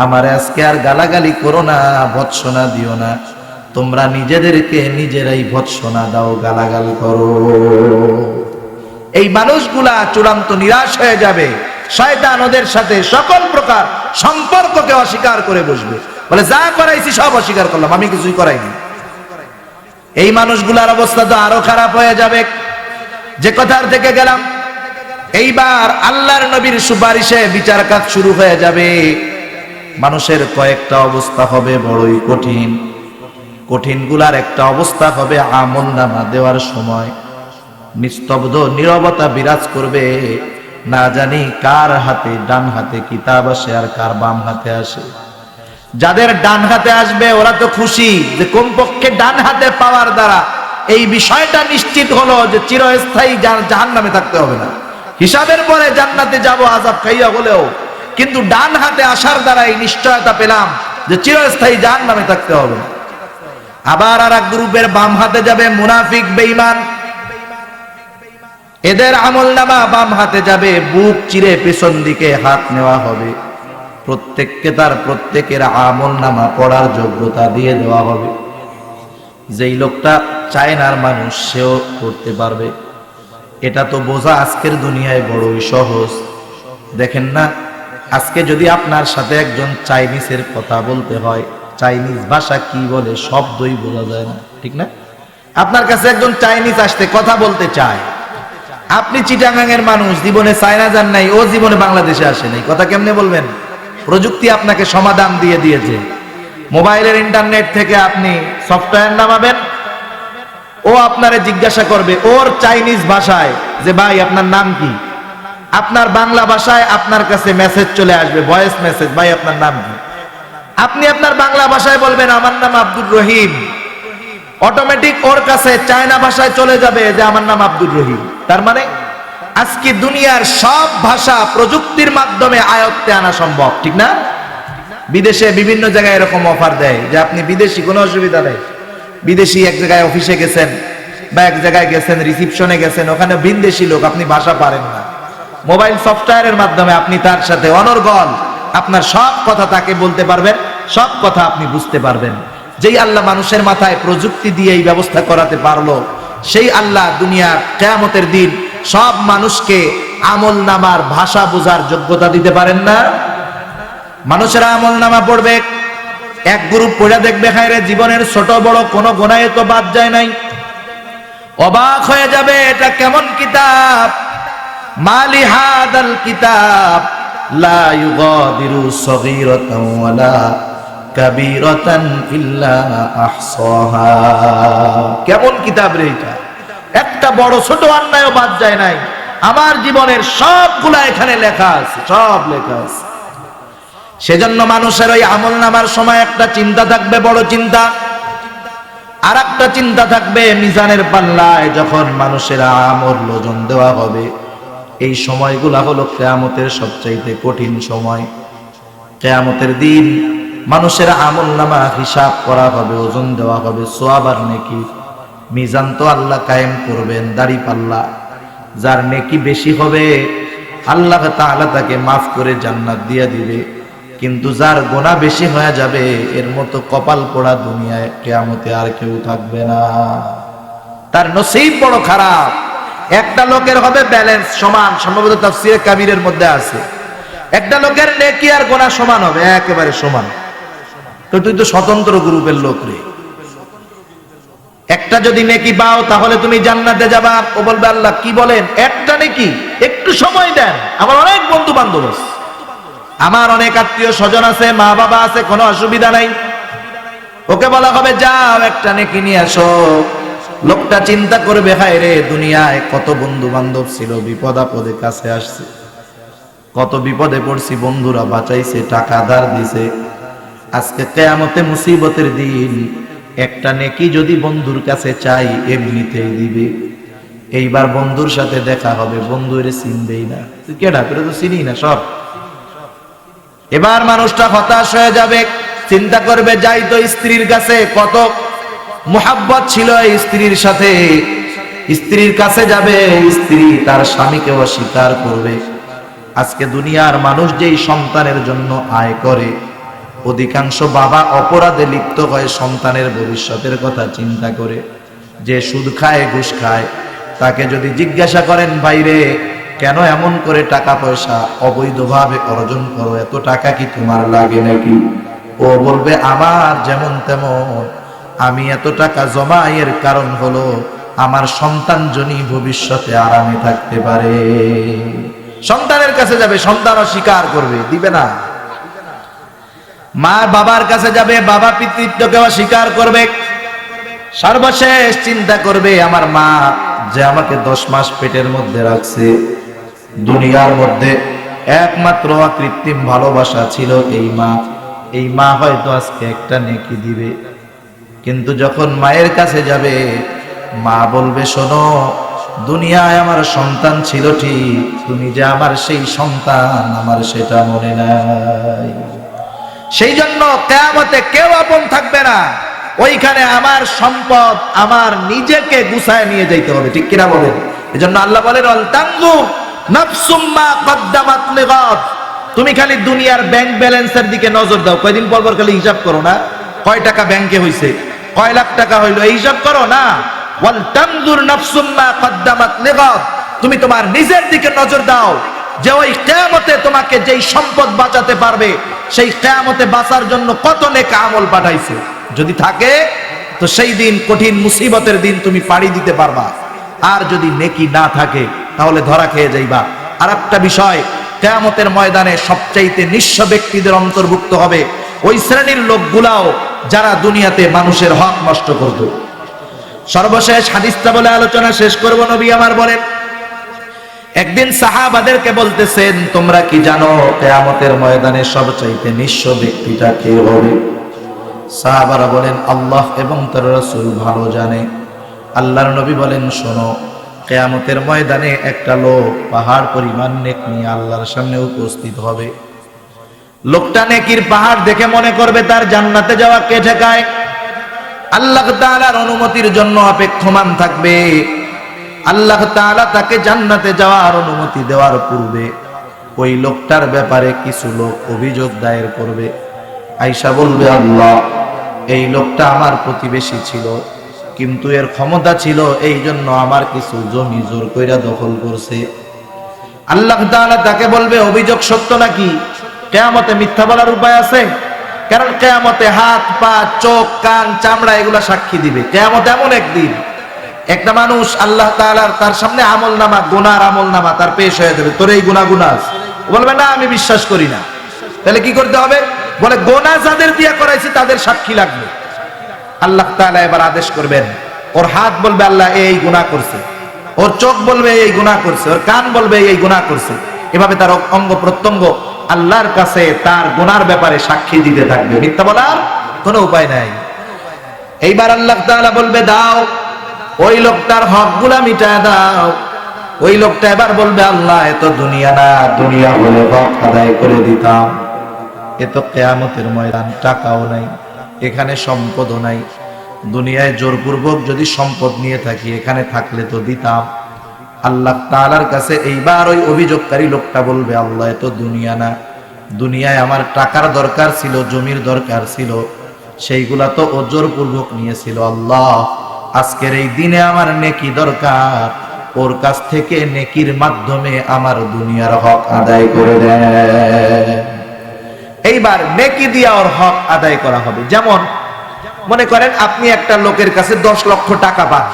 আমারে আজকে আর গালাগালি করো না, ভৎসনা দিও না, তোমরা নিজেদেরকে নিজেরাই ভৎসনা দাও, গালাগাল করো। এই মানুষগুলা চূড়ান্ত নিরাশ হয়ে যাবে। শয়তান ওদের সাথে সকল প্রকার সম্পর্ককে অস্বীকার করে বসবে, বলে যা করাইছি সব অস্বীকার করলাম, আমি কিছুই করাইনি। এই মানুষগুলার অবস্থা তো আরো খারাপ হয়ে যাবে। যে কথার থেকে গেলাম, এইবার আল্লাহর নবীর সুপারিশে বিচার কাজ শুরু হয়ে যাবে। মানুষের কয়েকটা অবস্থা হবে বড়ই কঠিন। কঠিনগুলার একটা অবস্থা হবে আমলনামা দেওয়ার সময় নিস্তব্ধ নীরবতা বিরাজ করবে। না জানি কার হাতে, ডান হাতে কিতাব আসে আর কার বাম হাতে আসে। যাদের ডান হাতে আসবে ওরা তো খুশি যে কমপক্ষে ডান হাতে পাওয়ার দ্বারা এই বিষয়টা নিশ্চিত হলো যে চিরস্থায়ী জাহান্নামে থাকতে হবে না, হিসাবের পরে জান্নাতে যাব আযাব খাইয়া হলেও, কিন্তু ডান হাতে আসার দ্বারা এই নিশ্চয়তা পেলাম যে চিরস্থায়ী জাহান্নামে থাকতে হবে। আবার আর এক গ্রুপের বাম হাতে যাবে মুনাফিক, বেঈমান। এদের আমলনামা বাম হাতে যাবে, বুক চিরে পেছন দিকে হাত নেওয়া হবে, প্রত্যেককে তার প্রত্যেকের আমলনামা পড়ার যোগ্যতা দিয়ে দেওয়া হবে। যেই লোকটা চায়নার মানুষ সেও করতে পারবে। এটা তো বোঝা আজকের দুনিয়ায় বড়ই সহজ। দেখেন না, আজকে যদি আপনার সাথে একজন চাইনিজের কথা বলতে হয়, চাইনিজ ভাষা কি বলে শব্দই বোঝা যায় না, ঠিক না? আপনার কাছে একজন চাইনিজ আসতে কথা বলতে চায়, আপনি চিটাগাংয়ের মানুষ, জীবনে চায়না যান নাই, ও জীবনে বাংলাদেশে আসে নাই, কথা কেমনে বলবেন? প্রযুক্তি আপনাকে সমাধান দিয়ে দিয়েছে। মোবাইলের ইন্টারনেট থেকে আপনি সফটওয়্যার নামাবেন, ও আপনারে জিজ্ঞাসা করবে ওর চাইনিজ ভাষায় যে ভাই আপনার নাম কি। আপনার বাংলা ভাষায় আপনার কাছে মেসেজ চলে আসবে, ভয়েস মেসেজ, ভাই আপনার নাম কি। আপনি আপনার বাংলা ভাষায় বলবেন আমার নাম আব্দুর রহিম, অটোমেটিক ওর কাছে চায়না ভাষায় চলে যাবে যে আমার নাম আব্দুর রহিম। তার মানে আজকে দুনিয়ার সব ভাষা প্রযুক্তির মাধ্যমে আয়ত্তে আনা সম্ভব, ঠিক না? বিদেশে বিভিন্ন জায়গায় এরকম অফার দেয় যে আপনি বিদেশি, কোনো অসুবিধা নেই, বিদেশি এক জায়গায় অফিসে গেছেন বা এক জায়গায় গেছেন, রিসিপশনে গেছেন, ওখানে ভিনদেশি লোক, আপনি ভাষা পারেন না, মোবাইল সফটওয়্যারের মাধ্যমে আপনি তার সাথে অনর্গল আপনার সব কথা তাকে বলতে পারবেন, সব কথা আপনি বুঝতে পারবেন। যেই আল্লাহ মানুষের মাথায় প্রযুক্তি দিয়ে এই ব্যবস্থা করাতে পারলো, সেই আল্লাহ দুনিয়ার কিয়ামতের দিন সব মানুষকে আমলনামার ভাষা বোঝার যোগ্যতা দিতে পারেন না? মানুষেরা আমলনামা পড়বে, এক গ্রুপ পড়ে দেখবে হায়রে জীবনের ছোট বড় কোনো গুনাহে তো বাদ যায় নাই। অবাক হয়ে যাবে, এটা কেমন কিতাব, মালি হাদাল কিতাব লা ইউগাদিরু সগীরাতাও ওয়ালা কাবীরাতান ইল্লা আহসাহা। কেমন কিতাব রে এটা, একটা বড় ছোট অন্যায়ও বাদ যায় নাই। আমার জীবনের সবগুলা এখানে লেখা আছে, সব লেখা আছে। সেজন্য মানুষের ওই আমল নামার সময় একটা চিন্তা থাকবে, বড় চিন্তা, আর একটা চিন্তা থাকবে মিজানের পাল্লায় যখন মানুষের আমল ওজন দেওয়া হবে। এই সময়গুলা হলো কিয়ামতের সবচাইতে কঠিন সময়। কিয়ামতের দিন মানুষের আমল নামা হিসাব করা হবে, ওজন দেওয়া হবে, সওয়াব আর নেকি। মিজান তো আল্লাহ কায়েম করবেন, দাড়ি পাল্লা। যার নেকি বেশি হবে আল্লাহ তাআলা তাকে মাফ করে জান্নাত দিয়ে দিবে, কিন্তু যার গুনাহ বেশি হয়ে যাবে এর মতো কপাল পোড়া দুনিয়ায় কিয়ামতে আর কেউ থাকবে না। তার নসিব বড় খারাপ। একটা লোকের হবে ব্যালেন্স সমান, সম্ভবত তাফসীরে কাবীরের মধ্যে আছে, একটা লোকের নেকি আর গুনাহ সমান হবে, একেবারে সমান। তো তুই তো স্বতন্ত্র গ্রুপের লোক রে, একটা যদি নেকি পাও তাহলে তুমি জান্নাতে যাবা। ও বলবে আল্লাহ কি বলেন, একটা নেকি, একটু সময় দেন, আমার অনেক বন্ধু বান্ধব আছে, আমার অনেক আত্মীয় স্বজন আছে, মা বাবা আছে, কোনো অসুবিধা নাই। ওকে বলা হবে যাও একটা নেকি নিয়ে আসো। লোকটা চিন্তা করবে হায় রে, দুনিয়ায় কত বন্ধু বান্ধব ছিল, বিপদ আপদে কাছে আসছে, কত বিপদে পড়ছি, বন্ধুরা বাঁচাইছে, টাকা ধার দিছে। আজকে কিয়ামতে মুসিবতের দিন একটা নেকি যদি বন্ধুর কাছে চাই এমনিতেই দিবে। এইবার বন্ধুর সাথে দেখা হবে, বন্ধু এর চিনবেই না, তুই কেডা, তোরে তো চিনি না সব। এবার মানুষটা হতাশ হয়ে যাবে, চিন্তা করবে যাই তো স্ত্রীর কাছে, কত মুহাব্বত ছিল স্ত্রীর সাথে, স্ত্রীর কাছে যাবে, স্ত্রী তার স্বামীকে অস্বীকার করবে। আজকে দুনিয়ার মানুষ যেই সন্তানের জন্য আয় করে, অধিকাংশ বাবা অপরাধে লিপ্ত হয় সন্তানের ভবিষ্যতের কথা চিন্তা করে। যে সুদ খায়, ঘুষ খায়, তাকে যদি জিজ্ঞাসা করেন বাইরে কেন এমন করে টাকা পয়সা অবৈধভাবে অর্জন করো, এত টাকা কি তোমার লাগে নাকি? ও বলবে আমার যেমন তেমন, আমি এত টাকা জমাই এর কারণ হলো আমার সন্তান জনি ভবিষ্যতে আরামে থাকতে পারে। সন্তানের কাছে যাবে, সন্তান অস্বীকার করবে, দিবে না। মা বাবার কাছে যাবে, বাবা পিতৃত্বকে অস্বীকার করবে। সর্বশেষ চিন্তা করবে আমার মা যে আমাকে 10 মাস পেটের মধ্যে রাখছে, দুনিয়ার মধ্যে একমাত্র কৃত্রিম ভালোবাসা ছিল এই মা, এই মা হয়তো আজকে একটা নেকি দিবে। কিন্তু যখন মায়ের কাছে যাবে, মা বলবে শোনো, দুনিয়ায় আমার সন্তান ছিল ঠিক, তুমি যে আমার সেই সন্তান আমার সেটা মনে নাই। সেই জন্য কিয়ামতে কেউ আপন থাকবে না, ওইখানে আমার সম্পদ আমার নিজেকে গুছায় নিয়ে যাইতে হবে, ঠিক কিনা বলেন? এজন্য আল্লাহ বলেন আল তানজুর নাফসুম মা কদ্দামাত লিগাদ। তুমি খালি দুনিয়ার ব্যাংক ব্যালেন্সের দিকে নজর দাও, কয়দিন পর পর খালি হিসাব করো না, কয় টাকা ব্যাংকে হইছে, কয় লাখ টাকা হইলো, এই হিসাব করো না। ওয়াল তানজুর নাফসুম মা কদ্দামাত লিগাদ, তুমি তোমার নিজের দিকে নজর দাও, যে ওই কিয়ামতে তোমাকে যেই সম্পদ বাঁচাতে পারবে, সেই কিয়ামতে বাঁচার জন্য কত নেক আমল পাঠাইছে। যদি থাকে তো সেই দিন কঠিন মুসিবতের দিন তুমি পাড়ি দিতে পারবা, আর যদি নেকি না থাকে তাহলে ধরা খেয়ে যাইবা। আর একটা বিষয়, কিয়ামতের ময়দানে সবচাইতে নিঃস্ব ব্যক্তিদের অন্তর্ভুক্ত হবে ওই শ্রেণীর লোকগুলাও যারা দুনিয়াতে মানুষের হক নষ্ট করত। সর্বশেষ হাদিসটা বলে আলোচনা শেষ করব। নবী আমার বলেন, একদিন সাহাবাদেরকে বলতেছেন তোমরা কি জানো কিয়ামতের ময়দানে সবচাইতে নিঃস্ব ব্যক্তিটা কে হবে? সাহাবারা বলেন আল্লাহ এবং তার রাসূল ভালো জানে। আল্লাহর নবী বলেন শোনো, কিয়ামতের ময়দানে একটা লোক পাহাড় পরিমাণ নেক নিয়ে আল্লাহর সামনে উপস্থিত হবে। লোকটা নেকির পাহাড় দেখে মনে করবে তার জান্নাতে যাওয়া কে ঠেকায়। আল্লাহ তাআলার অনুমতির জন্য অপেক্ষমান থাকবে। আল্লাহ তাআলা তাকে জান্নাতে যাওয়ার অনুমতি দেওয়ার পূর্বে ওই লোকটার ব্যাপারে কিছু লোক অভিযোগ দায়ের করবে। আয়েশা বলবে আল্লাহ, এই লোকটা আমার প্রতিবেশী ছিল, কিন্তু এর ক্ষমতা ছিল এই জন্য আমার কিছু জমি জোর কইরা দখল করছে। আল্লাহ তাআলা তাকে বলবে অভিযোগ সত্য নাকি? কিয়ামতে মিথ্যা বলার উপায় আছে? কারণ কিয়ামতে হাত পা চোখ কান চামড়া এগুলা সাক্ষী দিবে। কিয়ামত এমন একদিন, একটা মানুষ আল্লাহ তাআলার তার সামনে আমল নামা, গুনার আমল নামা তার পেশ হয়ে যাবে, তোর এই গুনাহ আছে, বলবে না আমি বিশ্বাস করি না। তাহলে কি করতে হবে? বলে গোনা যাদের দিয়া করাইছি তাদের সাক্ষী লাগবে। আল্লাহ তাআলা এবার আদেশ করবেন, ওর হাত বলবে আল্লাহ এই গুনাহ করছে, ওর চোখ বলবে এই গুনাহ করছে, ওর কান বলবে এই গুনাহ করছে। এভাবে তার অঙ্গ প্রত্যঙ্গ আল্লাহর কাছে তার গুনার ব্যাপারে সাক্ষী দিতে থাকবে, মিথ্যা বলার কোনো উপায় নাই। এইবার আল্লাহ তাআলা বলবে দাও, ওই লোকটার হকগুলা মিটায় দাও। ওই লোকটা এবার বলবে আল্লাহ এ তো দুনিয়া না, দুনিয়া হলে হক আদায় করে দিতাম। এ তো কিয়ামতের ময়দান, টাকাও নাই, এখানে সম্পদও নাই। দুনিয়ায় জোরপূর্বক যদি সম্পদ নিয়ে থাকি, এখানে থাকলে তো দিতাম। আল্লাহ তাআলার কাছে এইবার ওই অভিযোগকারী লোকটা বলবে আল্লাহ এ তো দুনিয়া না, দুনিয়ায় আমার টাকার দরকার ছিল, জমির দরকার ছিল, সেইগুলা তো ও জোরপূর্বক নিয়েছিল। আল্লাহ আজকের এই দিনে আমার নেকি দরকার, ওর কাছ থেকে নেকির মাধ্যমে আমার দুনিয়ার হক আদায় করে দেয়। এইবার নেকি দিয়া ওর হক আদায় করা হবে। যেমন মনে করেন আপনি একটা লোকের কাছে 10 লক্ষ টাকা পান।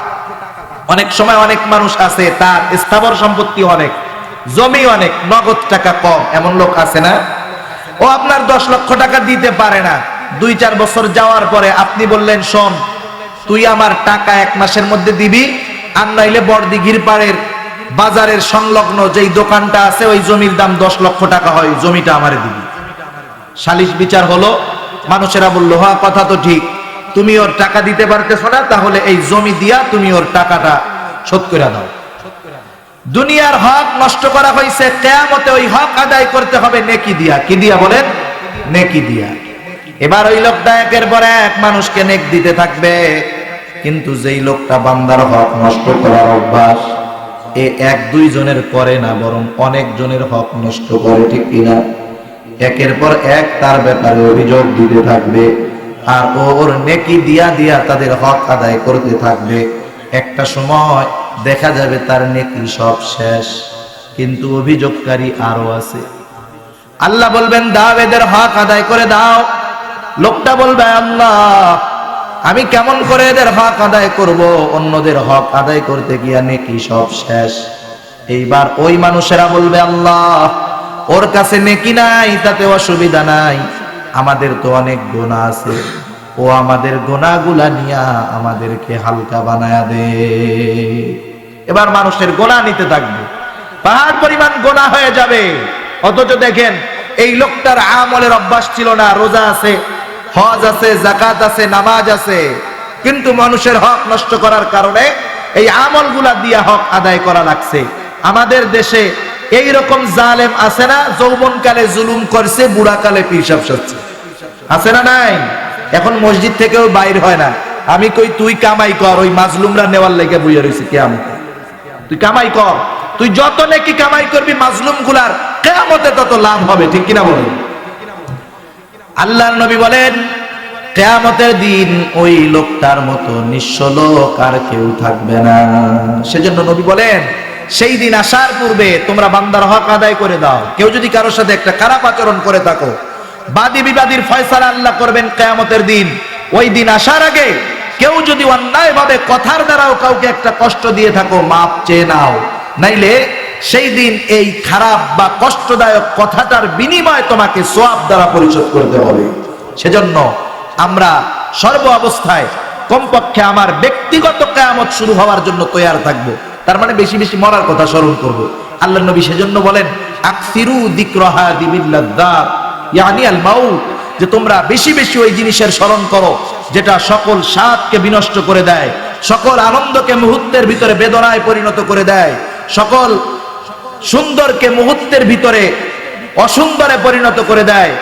অনেক সময় অনেক মানুষ আছে তার স্থাবর সম্পত্তি অনেক, জমি অনেক, নগদ টাকা কম, এমন লোক আছে না? ও আপনার 10 লক্ষ টাকা দিতে পারে না। 2-4 বছর যাওয়ার পরে আপনি বললেন শোন তুই আমার টাকা 1 মাসের মধ্যে দিবি, আর নাইলে বড়দিঘির পাড়ের বাজারের সংলগ্ন যেই দোকানটা আছে ওই জমির দাম 10 লক্ষ টাকা হয়, জমিটা আমারে দিবি। সালিশ বিচার হলো, মানুষেরা বললো হ্যাঁ কথা তো ঠিক, তুমি ওর টাকা দিতে পারতেছো না, তাহলে এই জমি দিয়া তুমি ওর টাকাটা শোধ করে দাও। দুনিয়ার হক নষ্ট করা হয়েছে, কিয়ামতে ওই হক আদায় করতে হবে নেকি দিয়া। কি দিয়া বলেন? নেকি দিয়া। এবার ওই লোকটা একের পর এক মানুষকে নেক দিতে থাকবে, কিন্তু যেই লোকটা বান্দার হক নষ্ট করার অভ্যাস, এ 1-2 জনের করে না, বরং অনেক জনের হক নষ্ট করে, ঠিক কিনা? একের পর এক তার ব্যাপারে অভিযোগ দিতে থাকবে, আর ওর নেকি দিয়া দিয়া তাদের হক আদায় করতে থাকবে। একটা সময় দেখা যাবে তার নেকি সব শেষ, কিন্তু অভিযোগকারী আরো আছে। আল্লাহ বলবেন দাও এদের হক আদায় করে দাও। লোকটা বলবে আল্লাহ আমি কেমন করে এদের হক আদায় করব, অন্যদের হক আদায় করতে গিয়া নেকি সব শেষ। এইবার ওই মানুষেরা বলবে আল্লাহ ওর কাছে নেকি নাই, তাতে অসুবিধা নাই, আমাদের তো অনেক গুনাহ আছে, ও আমাদের গুনাহগুলা নিয়া আমাদেরকে হালকা বানায়া দে। এবার মানুষের গুনাহ নিতে থাকবে, পাহাড় পরিমাণ গুনাহ হয়ে যাবে। অথচ দেখেন এই লোকটার আমলের অভ্যাস ছিল না, রোজা আছে, হজ আছে, যাকাত আছে, নামাজ আছে, কিন্তু মানুষের হক নষ্ট করার কারণে এই আমলগুলা দিয়া হক আদায় করা লাগছে। আমাদের দেশে এই রকম জালেম আছে না, যৌবনকালে জুলুম করছে, বুড়াকালে পিসাব সাজছে, আছে না নাই? এখন মসজিদ থেকেও বাইর হয় না। আমি কই তুই কামাই কর, ওই মাজলুমরা নেওয়ার লেগে বুঝে রয়েছে কিয়ামতে। তুই কামাই কর, তুই যত নেকি কামাই করবি মাজলুম গুলার কিয়ামতে তত লাভ হবে, ঠিক কিনা বলেন? আল্লাহর নবী বলেন কিয়ামতের দিন ওই লোকটার মতো নিঃস্ব লোক আর কেউ থাকবে না। সেজন্য নবী বলেন সেই দিন আসার পূর্বে তোমরা বান্দার হক আদায় করে দাও। কেউ যদি কারোর সাথে একটা খারাপ আচরণ করে থাকো, বাদী বিবাদীর ফয়সালা আল্লাহ করবেন কিয়ামতের দিন। ওই দিন আসার আগে কেউ যদি অন্যায়ভাবে কথার দ্বারাও কাউকে একটা কষ্ট দিয়ে থাকো, মাপ চেয়ে নাও, নাইলে সেই দিন এই খারাপ বা কষ্টদায়ক কথাটার বিনিময়ে তোমাকে সওয়াব দ্বারা পরিশোধ করতে হবে। সেজন্য আমরা সর্ব অবস্থায় কমপক্ষে আমার ব্যক্তিগত কিয়ামত শুরু হওয়ার জন্য তৈয়ার থাকব। তার মানে বেশি বেশি মরার কথা স্মরণ করব। আল্লাহর নবী সেজন্য বলেন আকসিরু যিকরাহা দিবিল্লাযাত, ইয়ানি আল মাউত, যে তোমরা বেশি বেশি ওই জিনিসের স্মরণ করো যেটা সকল স্বাদকে বিনষ্ট করে দেয়, সকল আনন্দকে মুহূর্তের ভিতরে বেদনায় পরিণত করে দেয়, সকল সুন্দরকে মুহূর্তের ভিতরে অসুন্দরে পরিণত করে দেয়।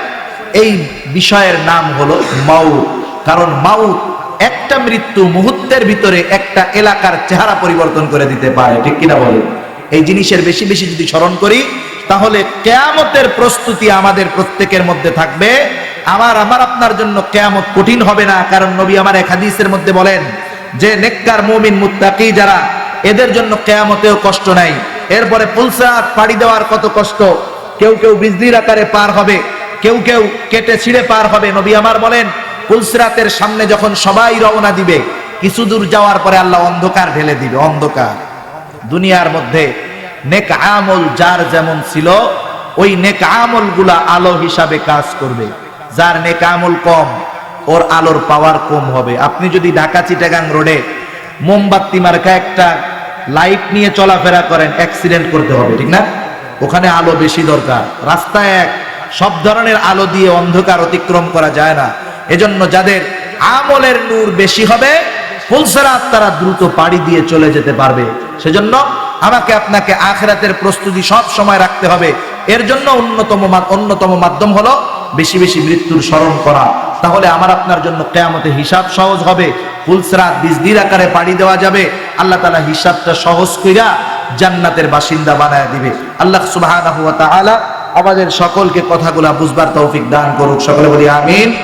এই বিষয়ের নাম হলো মাউত। কারণ মাউত একটা মৃত্যু মুহূর্তের ভিতরে একটা এলাকার চেহারা পরিবর্তন করে দিতে পারে, ঠিক কিনা বলে? এই জিনিসের বেশি বেশি যদি স্মরণ করি তাহলে কিয়ামতের প্রস্তুতি আমাদের প্রত্যেকের মধ্যে থাকবে। আমার আপনার জন্য কিয়ামত কঠিন হবে না। কারণ নবী আমার এক হাদিসের মধ্যে বলেন যে নেককার মুমিন মুত্তাকি যারা, এদের জন্য কিয়ামতেও কষ্ট নাই। এরপরে পুলসাত পাড়ি দেওয়ার কত কষ্ট, কেউ কেউ বিজলির আকারে পার হবে, কেউ কেউ কেটে ছিঁড়ে পার হবে। নবী আমার বলেন পুলসিরাতের সামনে যখন সবাই রওনা দিবে, কিছু দূর যাওয়ার পরে আল্লাহ অন্ধকার ঢেলে দিবে, অন্ধকার। দুনিয়ার মধ্যে নেক আমল যার যেমন ছিল, ওই নেক আমল গুলা আলো হিসাবে কাজ করবে। যার নেক আমল কম ওর আলোর পাওয়ার কম হবে। আপনি যদি ঢাকা চিটাগাং রোডে মোমবাতি মার্কা একটা লাইট নিয়ে চলাফেরা করেন, অ্যাক্সিডেন্ট করতে হবে, ঠিক না? ওখানে আলো বেশি দরকার। রাস্তায় এক সব ধরনের আলো দিয়ে অন্ধকার অতিক্রম করা যায় না। এজন্য যাদের আমলের নূর বেশি হবে ফুলসিরাত তারা দ্রুত পাড়ি দিয়ে চলে যেতে পারবে। সেজন্য আমাকে আপনাকে আখিরাতের প্রস্তুতি সব সময় রাখতে হবে। এর জন্য অন্যতম মাধ্যম হলো বেশি বেশি মৃত্যুর স্মরণ করা। তাহলে আমার আপনার জন্য কিয়ামতে হিসাব সহজ হবে, ফুলসিরাত বিজলির আকারে পাড়ি দেওয়া যাবে। আল্লাহ তাআলা হিসাবটা সহজ কইরা জান্নাতের বাসিন্দা বানায় দিবে। আল্লাহ সুবহানাহু ওয়া তাআলা আমাদের সকলকে কথাগুলা বুঝবার তৌফিক দান করুক। সকলে বলি আমিন।